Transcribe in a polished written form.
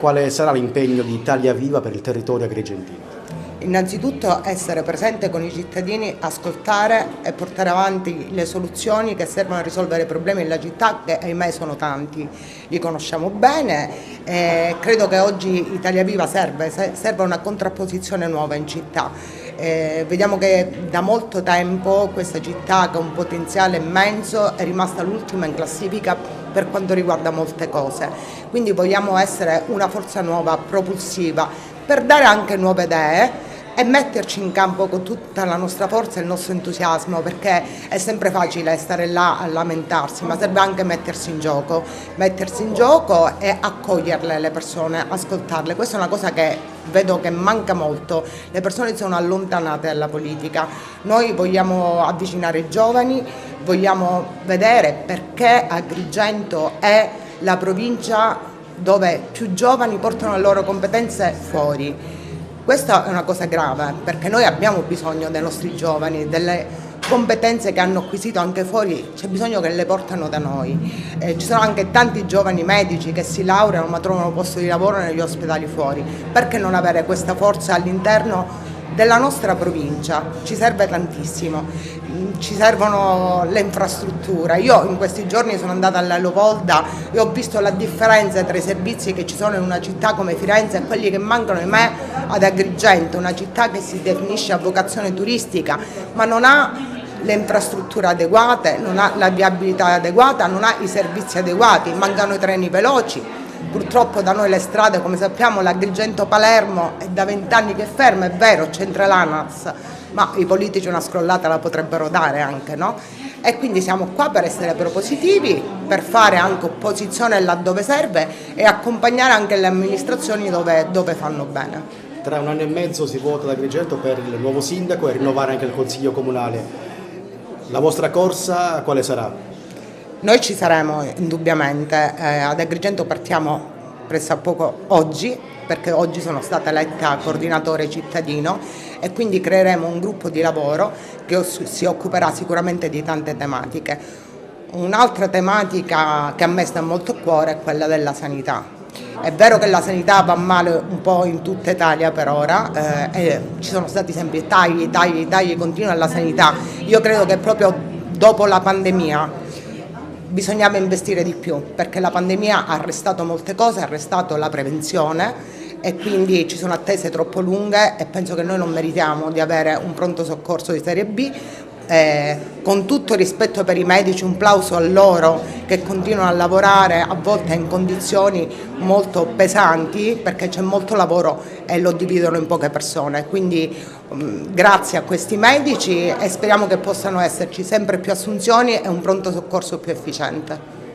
Quale sarà l'impegno di Italia Viva per il territorio agrigentino? Innanzitutto essere presente con i cittadini, ascoltare e portare avanti le soluzioni che servono a risolvere i problemi della città, che ahimè sono tanti, li conosciamo bene. Credo che oggi Italia Viva serve una contrapposizione nuova in città. Vediamo che da molto tempo questa città, che ha un potenziale immenso, è rimasta l'ultima in classifica per quanto riguarda molte cose. Quindi vogliamo essere una forza nuova, propulsiva, per dare anche nuove idee e metterci in campo con tutta la nostra forza e il nostro entusiasmo, perché è sempre facile stare là a lamentarsi, ma serve anche mettersi in gioco e accoglierle le persone, ascoltarle. Questa è una cosa che vedo che manca molto, le persone si sono allontanate dalla politica. Noi vogliamo avvicinare i giovani, vogliamo vedere perché Agrigento è la provincia dove più giovani portano le loro competenze fuori. Questa è una cosa grave, perché noi abbiamo bisogno dei nostri giovani, delle competenze che hanno acquisito anche fuori, c'è bisogno che le portano da noi. Ci sono anche tanti giovani medici che si laureano ma trovano posto di lavoro negli ospedali fuori. Perché non avere questa forza all'interno della nostra provincia? Ci serve tantissimo, ci servono le infrastrutture. Io in questi giorni sono andata alla Leopolda e ho visto la differenza tra i servizi che ci sono in una città come Firenze e quelli che mancano in me ad Agrigento, una città che si definisce a vocazione turistica ma non ha le infrastrutture adeguate, non ha la viabilità adeguata, non ha i servizi adeguati, mancano i treni veloci. Purtroppo da noi le strade, come sappiamo, l'Agrigento-Palermo è da 20 anni che è ferma, è vero, c'entra l'ANAS, ma i politici una scrollata la potrebbero dare anche, no? E quindi siamo qua per essere propositivi, per fare anche opposizione laddove serve e accompagnare anche le amministrazioni dove fanno bene. Tra un anno e mezzo si vota ad Agrigento per il nuovo sindaco e rinnovare anche il consiglio comunale. La vostra corsa quale sarà? Noi ci saremo indubbiamente, ad Agrigento partiamo pressappoco oggi, perché oggi sono stata eletta coordinatore cittadino e quindi creeremo un gruppo di lavoro che si occuperà sicuramente di tante tematiche. Un'altra tematica che a me sta molto a cuore è quella della sanità. È vero che la sanità va male un po' in tutta Italia per ora, ci sono stati sempre tagli continui alla sanità. Io credo che proprio dopo la pandemia bisognava investire di più, perché la pandemia ha arrestato molte cose, ha arrestato la prevenzione e quindi ci sono attese troppo lunghe e penso che noi non meritiamo di avere un pronto soccorso di serie B. Con tutto rispetto per i medici, un plauso a loro che continuano a lavorare a volte in condizioni molto pesanti, perché c'è molto lavoro e lo dividono in poche persone, quindi grazie a questi medici e speriamo che possano esserci sempre più assunzioni e un pronto soccorso più efficiente.